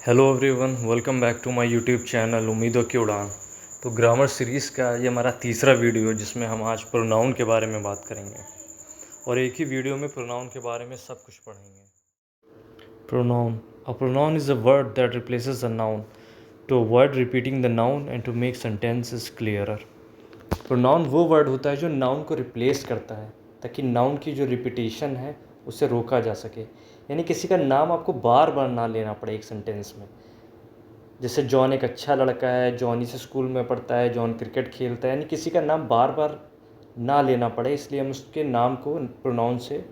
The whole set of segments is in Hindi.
Hello everyone, welcome back to my YouTube channel उम्मीदों की उड़ान। तो ग्रामर सीरीज़ का ये हमारा तीसरा वीडियो है जिसमें हम आज प्रोनाउन के बारे में बात करेंगे और एक ही वीडियो में प्रोनाउन के बारे में सब कुछ पढ़ेंगे। Pronoun a pronoun is a word that replaces a noun to avoid repeating the noun and to make sentences clearer. Pronoun वो वर्ड होता है जो नाउन को रिप्लेस करता है ताकि नाउन की जो रिपीटेशन है उसे रोका जा सके, यानी किसी का नाम आपको बार बार ना लेना पड़े एक सेंटेंस में। जैसे जॉन एक अच्छा लड़का है, जॉन इस स्कूल में पढ़ता है, जॉन क्रिकेट खेलता है, यानी किसी का नाम बार बार ना लेना पड़े, इसलिए हम उसके नाम को प्रोनाउन से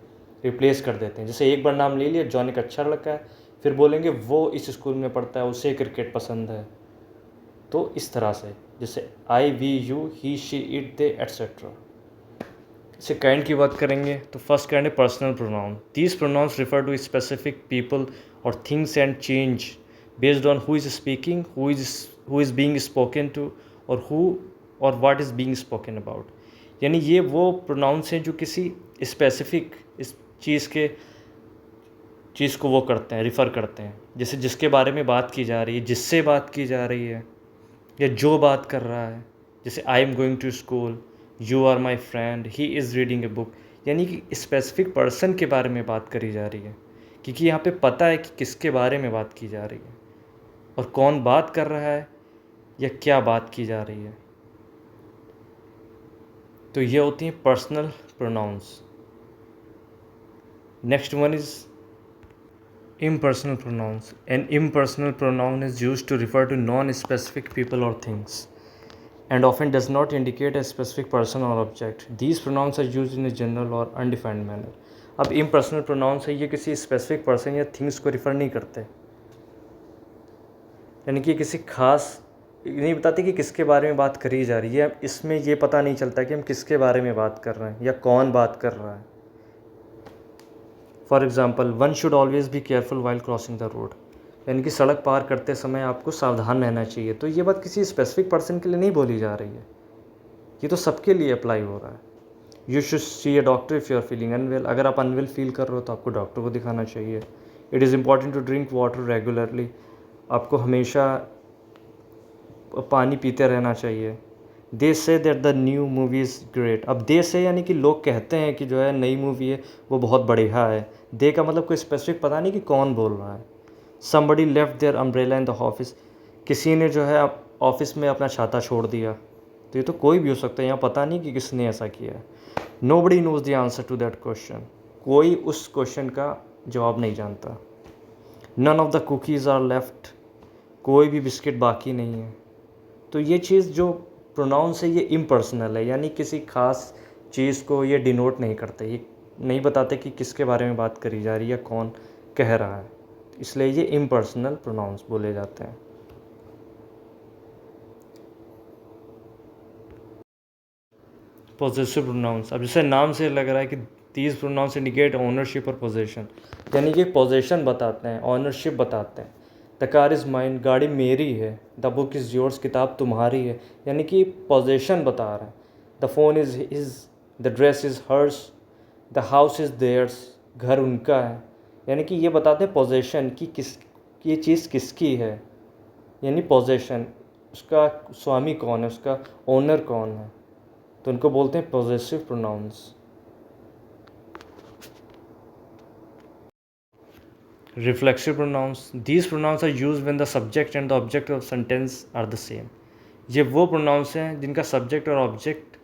रिप्लेस कर देते हैं। जैसे एक बार नाम ले लिया, जॉन एक अच्छा लड़का है, फिर बोलेंगे वो इस स्कूल में पढ़ता है, उसे क्रिकेट पसंद है। तो इस तरह से, जैसे I, we, you, he, she, it, they, etcetera. इसे काइंड की बात करेंगे तो फर्स्ट काइंड है personal pronoun. These pronouns refer to specific people और things and change based on who is speaking, who is being spoken to, और हु और what is being spoken about. यानी ये वो प्रोनाउंस हैं जो किसी स्पेसिफिक इस चीज़ को वो करते हैं, रिफ़र करते हैं। जैसे जिसके बारे में बात की जा रही है, जिससे बात की जा रही है, या जो बात कर रहा है। जैसे I am going to school, you are my friend, he is reading a book. यानी कि स्पेसिफिक पर्सन के बारे में बात करी जा रही है, क्योंकि यहाँ पे पता है कि किसके बारे में बात की जा रही है और कौन बात कर रहा है या क्या बात की जा रही है। तो ये होती हैं personal pronouns. Next one is impersonal pronouns. An impersonal pronoun is used to refer to non-specific people or things and often does not indicate a specific person or object. These pronouns are used in a general or undefined manner. अब impersonal pronouns है, ये किसी specific person या things को refer नहीं करते, यानी कि किसी खास नहीं बताते कि किसके बारे में बात करी जा रही है। इसमें ये पता नहीं चलता कि हम किसके बारे में बात कर रहे हैं या कौन बात कर रहा है। For example, one should always be careful while crossing the road, यानी कि सड़क पार करते समय आपको सावधान रहना चाहिए। तो ये बात किसी स्पेसिफिक पर्सन के लिए नहीं बोली जा रही है, ये तो सबके लिए अप्लाई हो रहा है। You should see a doctor if you are feeling unwell, अगर आप अनवेल फील कर रहे हो तो आपको डॉक्टर को दिखाना चाहिए। It is important to drink water regularly, आपको हमेशा पानी पीते रहना चाहिए। They say that the new movie is great, अब दे से यानी कि लोग कहते हैं कि जो है नई मूवी है वो बहुत बढ़िया है। दे का मतलब कोई स्पेसिफिक पता नहीं कि कौन बोल रहा है। Somebody left their umbrella in the office, किसी ने जो है ऑफिस में अपना छाता छोड़ दिया। तो ये तो कोई भी हो सकता है, यहाँ पता नहीं कि किसने ऐसा किया है। Nobody knows the answer to that question, कोई उस क्वेश्चन का जवाब नहीं जानता। None of the cookies are left, कोई भी बिस्किट बाकी नहीं है। तो ये चीज़ जो प्रोनाउंस है ये इम्पर्सनल है, यानी किसी खास चीज़ को ये डिनोट नहीं करते, ये नहीं बताते कि किसके बारे में बात करी जा रही है, कौन कह रहा है, इसलिए ये इम्पर्सनल प्रोनाउंस बोले जाते हैं। पोजेसिव प्रोनाउंस, अब जैसे नाम से लग रहा है कि दीज प्रोनाउंस इंडिकेट ओनरशिप और पोजेशन, यानी कि पोजेशन बताते हैं, ऑनरशिप बताते हैं। द कार इज़ माइन, गाड़ी मेरी है। द बुक इज़ योर्स, किताब तुम्हारी है, यानी कि पोजेशन बता रहे हैं। The phone is his, the dress is hers, the house is theirs, घर उनका है, यानी कि ये बताते हैं पोजेशन कि ये चीज़ किसकी है, यानी पोजेशन, उसका स्वामी कौन है, उसका ओनर कौन है। तो उनको बोलते हैं possessive pronouns. Reflexive pronouns, these pronouns are use when the subject and the object of sentence are the same. ये वो प्रोनाउंस हैं जिनका सब्जेक्ट और ऑब्जेक्ट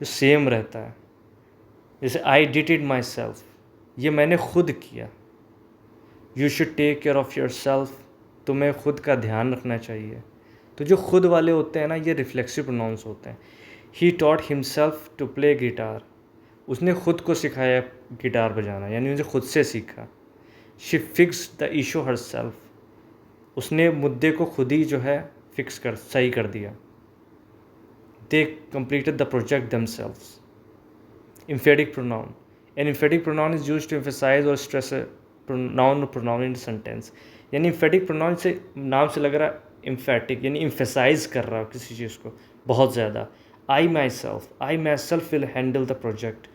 जो सेम रहता है। जैसे I did it myself, ये मैंने खुद किया। You should take care of yourself, तुम्हें खुद का ध्यान रखना चाहिए। तो जो खुद वाले होते हैं ना, ये रिफ्लेक्सिव प्रोनाउंस होते हैं। He taught himself to play guitar, उसने खुद को सिखाया गिटार बजाना, यानी उसे खुद से सीखा। She fix the issue her self, उसने मुद्दे को खुद ही जो है सही कर दिया। They completed the project themselves. Emphatic pronoun, an emphatic pronoun is used to emphasise or stress pronoun in sentence, यानी एम्फेटिक प्रोनाउन से नाम से लग रहा है एम्फेटिक, यानी एम्फेसाइज कर रहा है किसी चीज़ को बहुत ज़्यादा। I myself will handle the project,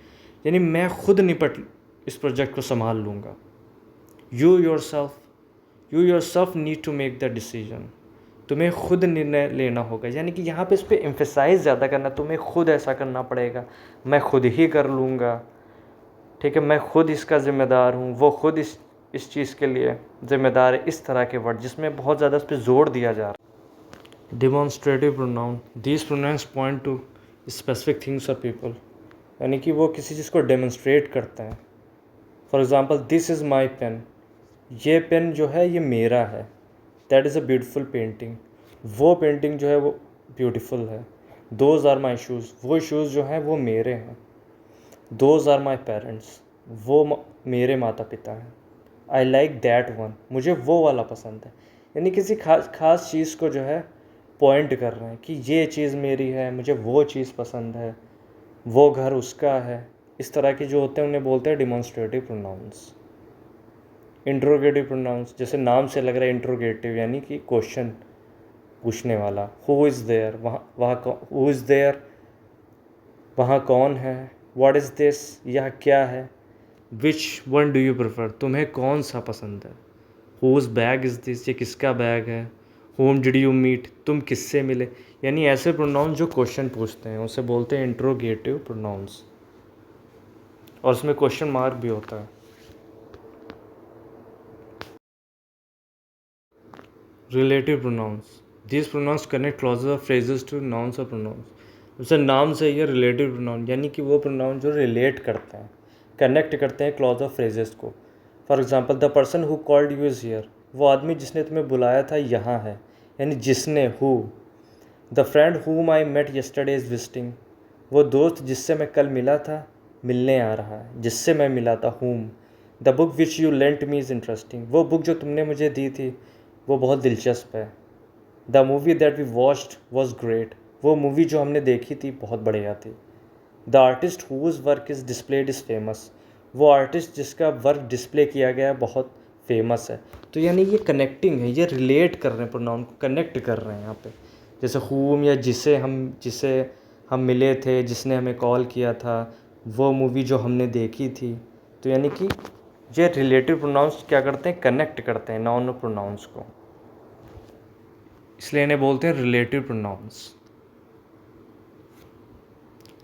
यानी मैं खुद इस प्रोजेक्ट को संभाल लूँगा। You yourself, you yourself need to make the decision, तुम्हें खुद निर्णय लेना होगा। यानी कि यहाँ पे इस पर एम्फेसाइज ज़्यादा करना, तुम्हें खुद ऐसा करना पड़ेगा, मैं खुद ही कर लूँगा, ठीक है, मैं खुद इसका ज़िम्मेदार हूँ, वो खुद इस चीज़ के लिए ज़िम्मेदार है। इस तरह के वर्ड जिसमें बहुत ज़्यादा इस पर जोर दिया जा रहा है। Demonstrative pronoun, these pronouns point to specific things or people, यानी कि वो किसी चीज़ को डेमोन्स्ट्रेट करते हैं। For example, this is my pen, ये पेन जो है ये मेरा है। That is a beautiful painting, वो पेंटिंग जो है वो ब्यूटीफुल है। दोज आर माई शूज़, वो शूज़ जो हैं वो मेरे हैं। दोज आर माई पेरेंट्स, वो मेरे माता पिता हैं। आई लाइक दैट वन, मुझे वो वाला पसंद है। यानी किसी खास चीज़ को जो है पॉइंट कर रहे हैं कि ये चीज़ मेरी है, मुझे वो चीज़ पसंद है, वो घर उसका है। इस तरह के जो होते हैं उन्हें बोलते हैं डिमॉन्स्ट्रेटिव प्रोनाउंस। इंट्रोगेटिव प्रोनाउंस, जैसे नाम से लग रहा है इंट्रोगेटिव, यानी कि क्वेश्चन पूछने वाला। Who is there, who is there, वहाँ कौन है। व्हाट इज़ दिस, यह क्या है। Which one do you prefer, तुम्हें कौन सा पसंद है। हुज बैग इज़ दिस, ये किसका बैग है। होम डिड यू मीट, तुम किससे मिले। यानी ऐसे प्रोनाउंस जो क्वेश्चन पूछते हैं उसे बोलते हैं इंट्रोगेटिव प्रोनाउंस, और उसमें क्वेश्चन मार्क भी होता है। Relative pronouns, this pronouns connect clauses of phrases to nouns or pronouns. जैसे नाम से ये रिलेटिव प्रोनाउन, यानी कि वो प्रोनाउन जो रिलेट करते हैं, कनेक्ट करते हैं क्लॉज ऑफ फ्रेजेस को। For example, the person who called you is here, वो आदमी जिसने तुम्हें बुलाया था यहाँ है, यानी जिसने। Who, the friend whom I met yesterday is visiting, वो दोस्त जिससे मैं कल मिला था मिलने आ रहा है, जिससे मैं मिला था। Whom, the book which you lent me is interesting, वो बुक जो तुमने मुझे दी थी वो बहुत दिलचस्प है। The movie that we watched was great, वो मूवी जो हमने देखी थी बहुत बढ़िया थी। The artist whose work is displayed is famous, वो आर्टिस्ट जिसका वर्क डिस्प्ले किया गया बहुत फेमस है। तो यानी ये कनेक्टिंग है, ये रिलेट कर रहे हैं, प्रोनाउन को कनेक्ट कर रहे हैं यहाँ पे। जैसे हुम, या जिसे हम मिले थे, जिसने हमें कॉल किया था, वो मूवी जो हमने देखी थी। तो यानी कि ये रिलेटिव प्रोनाउंस क्या करते हैं, कनेक्ट करते हैं नाउन और प्रोनाउंस को, इसलिए इन्हें बोलते हैं relative pronouns.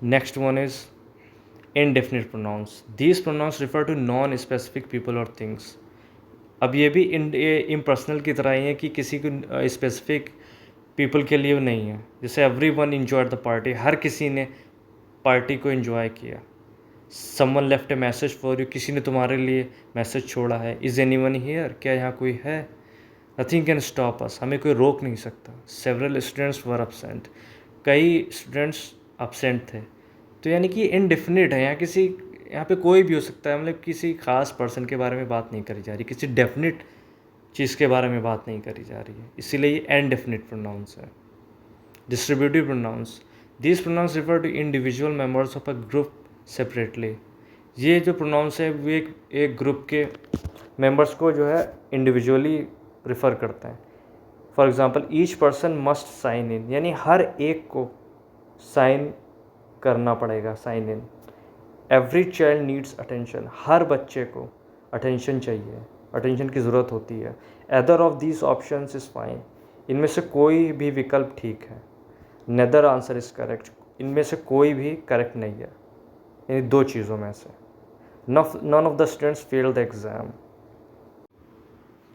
Next one is indefinite pronouns, these pronouns refer to non specific people और थिंग्स। अब ये भी इम्पर्सनल की तरह ही है कि किसी को स्पेसिफिक पीपल के लिए नहीं है। जैसे everyone enjoyed the party, हर किसी ने पार्टी को इन्जॉय किया। Someone left a message for you, किसी ने तुम्हारे लिए मैसेज छोड़ा है। इज़ एनी वन हियर, क्या यहाँ कोई है। नथिंग कैन स्टॉप अस, हमें कोई रोक नहीं सकता। सेवरल स्टूडेंट्स वर अपसेंट, कई स्टूडेंट्स अपसेंट थे। तो यानी कि इनडेफिनिट है, यहाँ पे कोई भी हो सकता है, मतलब किसी खास पर्सन के बारे में बात नहीं करी जा रही, किसी डेफिनिट चीज़ के बारे में बात नहीं करी जा रही है, इसीलिए ये इनडेफिनिट प्रोनाउंस है। Distributive pronouns, these pronouns refer to individual members of a group separately. ये जो प्रोनाउंस है वो एक ग्रुप के मेंबर्स को जो है इंडिविजुअली रिफ़र करते हैं। For example, each person must sign in, यानी हर एक को साइन करना पड़ेगा, sign in. Every child needs attention, हर बच्चे को अटेंशन चाहिए, अटेंशन की ज़रूरत होती है। Either of these options is fine, इनमें से कोई भी विकल्प ठीक है। नेदर आंसर इज़ करेक्ट, इनमें से कोई भी करेक्ट नहीं है, यानी दो चीज़ों में से। None of the students fail the exam,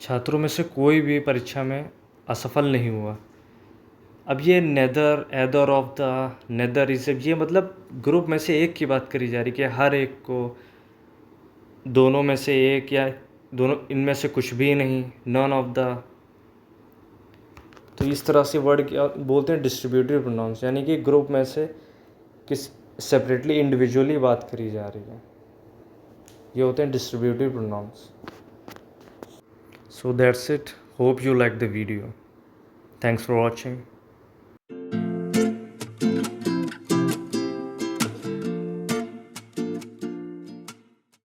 छात्रों में से कोई भी परीक्षा में असफल नहीं हुआ। अब ये neither, either of the, neither is, ये मतलब ग्रुप में से एक की बात करी जा रही कि हर एक को, दोनों में से एक, या दोनों, इनमें से कुछ भी नहीं, नॉन ऑफ द। तो इस तरह से वर्ड क्या बोलते हैं, डिस्ट्रीब्यूटिव प्रोनाउंस, यानी कि ग्रुप में से किस सेपरेटली इंडिविजुअली बात करी जा रही है, ये होते हैं distributive pronounce. So that's it. Hope you liked the video. Thanks for watching.